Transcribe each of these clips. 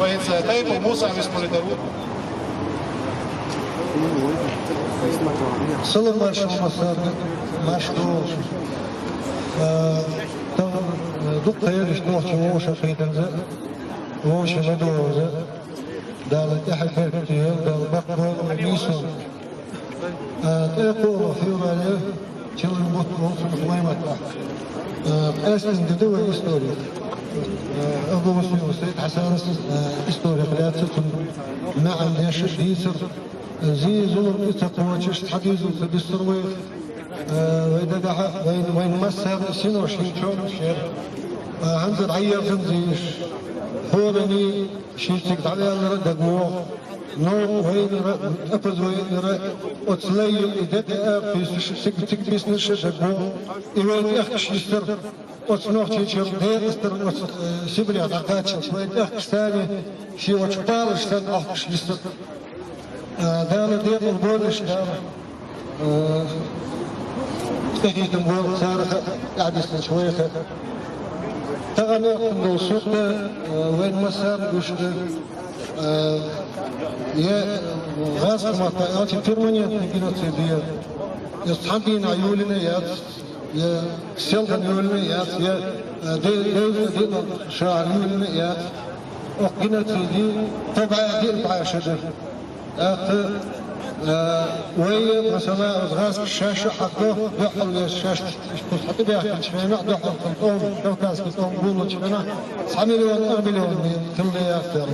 وين ساتيب وموسى مسكوليترو سلام ماشو مسار ماشو دقة يرش نوح شموشة في تنزل وش مدوزة دال تحت كتير دال بقر وميسو تقول في رأيه شل الموت وصل خويمة أسن ددوة إستوري أبو مسلم وسيد حسن إستوري خلاتكم مع اليش ديسر زي زور تقوى حديث وتبستروي وإذا دعا وين مسها سنة وشين شون الشير هنزل عير زنزيش هو بني شيتك على الرد قوة نو وين أفز وين أتلاقي إذا في سك بيسن الشجع قوة وين أخش يستر أتنوح تيجر ده يستر سبري عقاتش وين أخش ثاني شيء وتطالش ثان أخش يستر دال ديت البولش دال تحيت مبول صارخ قاعد يسن شوية تغنى من سوق وين مسار وش يا غاز ما طايات فيرمانيا تجينا تسيديا يصحبين عيولنا يا سيلغن عيولنا يا دي شاعر عيولنا يا وقنا تسيدي طبعا دي العاشر وهي مثلا غاز الشاشة حقه يحل الشاشة حتى بيحكي شفينا يحل القوم كوكاس القوم بولو شفينا 9 مليون 4 مليون كل يافطر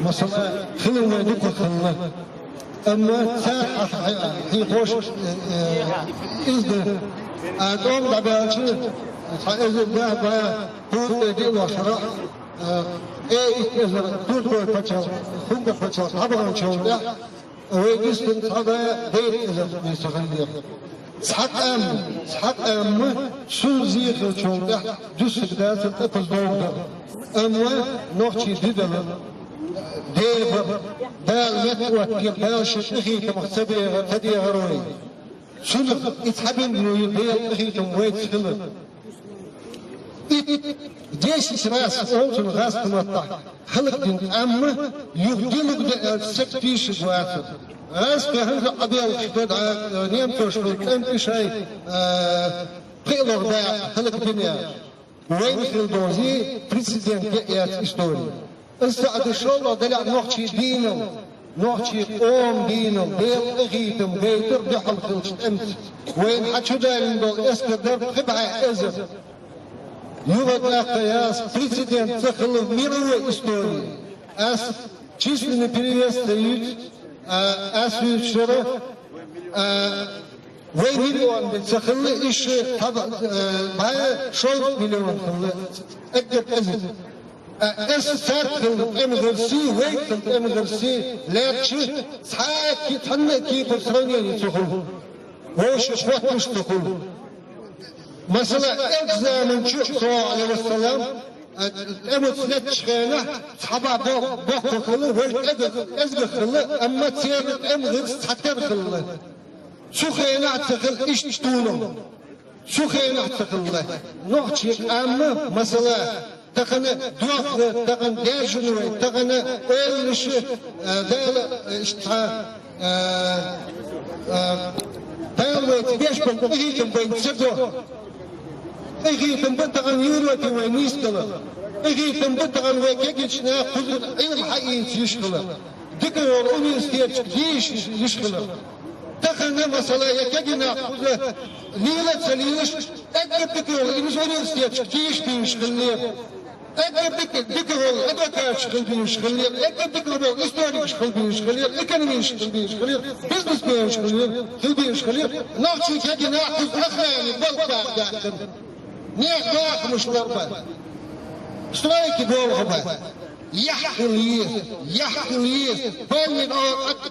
مثلا خلونا يدق خلنا أما ساعة في خوش إذن أدوم دبياتي إذن ده بقى هو دي وشرع إيه إذن كل فتشة كل فتشة طبعا شو ده ويجسم هذا دير إذا يستغل سحق أم شو زيخ شو جس بداية تفز دور أما نوعي ديدل دير دال يتوت يبال شتخي كمحسبي تدي هروي شو يتحبن إنه يبال تخي كمويت خلل جيش إسراس أوصل غاز تمطع خلق دين أما يهدلك سكتيش جواتر غاز كهنز قبيل خدود نيم توشلوك أنت شيء قيلور داع خلق دنيا وين خلدوزي بريسيدنت يأت إستوري السعد الشولة دلع نوحشي دينو نوحشي قوم دينو ديل إغيتم بيتر دحل خلشت أمت وين حتشو دالين دول إسكدر خبعة إزر يوجد قياس بريسيدنت تخلف ميرو إستوري أس численный перевес стоит أسفل وين مليون تخلي إيش طبعا باي شو مليون خلي أكتر أزد أسفل خلي إمغرسي وين خلي إمغرسي لا تشي صحيح كي تحنا كي بسرني يتخل وش شوات مش تخل مثلا أجزاء من شو صلى الله عليه وسلم الأمت نتشخينا صحابة بوق خلي والأجد أزق خلي أما تسير الأمغرس حتى خلي شو خينا تخل إيش تونه شو خينا تخل نوعشي أما مثلا تقنا دوخ تقنا داجنوي تقنا إيش دال إشتها دالويت بيش بنقيكم بين سدو إيكم بنتقن يوروتي وينيستلا إيكم بنتقن ويكيكشنا خذ علم حقيقي يشغله دكتور أونيستيتش ديش يشغله تخلنا مثلا يكجنا خذ ليلة سليش أكبر دكتور أونيستيتش ديش بيشغله أكبر دكتور أدوكا شغل بيشغله أكبر دكتور إستوري شغل بيشغله إيكونومي شغل بيشغله بيزنس بيشغله خل بيشغله ناقشي كجنا خذ أخاني بلقا نيك داخل مش ضربة اشترايك بوضعه يحليه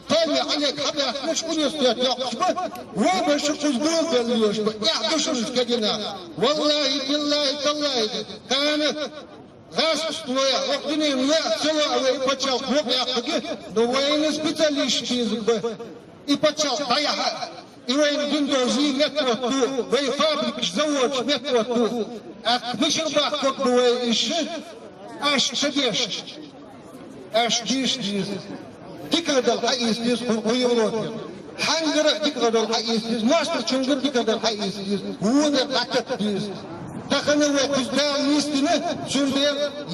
طالي عليك حبا مش كل يستيق يحشبه وما شخص دول اللي يشبه يحدش كجنا والله بالله تالله كانت غاس استوية وقتني لا سوا ويبتشال فوق يحقه دوين سبيتال يشتيزك يبتشال ضيحة إيوين جندوزي متوتو وي فابريك زوج متوتو مش رباح كوك بوي إيش أش تديش erşdiş diyiz. Dikadal hayisiz huyulur. Hangara dikadal hayisiz, master çöngür dikadal hayisiz. Uğda katat diyiz. Takını ve kuzda mistini sürde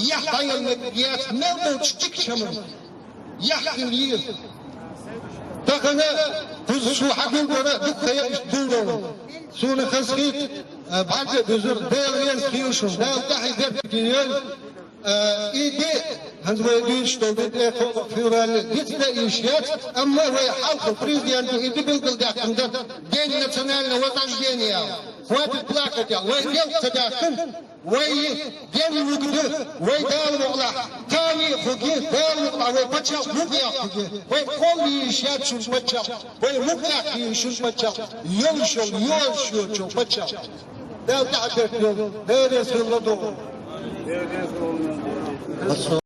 yah dayanmak yah ne bu çiçek çamur. Yah diyiz. Takını kuz şu hakın göre dukkaya iştulur. Sonra kızgıt bazı düzür değerleyen skiyuşun. Değerli dahi diyor. İdi hanzı işte federal gitti işyat ama ve halk президент idi bildi dakında День национального возрождения хватит плакать ve gel sadakın ve gel mugdu ve dal muğla tani hugi dal muğla ve paçal mugya hugi ve kol işyat şu paçal ve mugla şu paçal yol şu paçal dal ta'at neresi yolda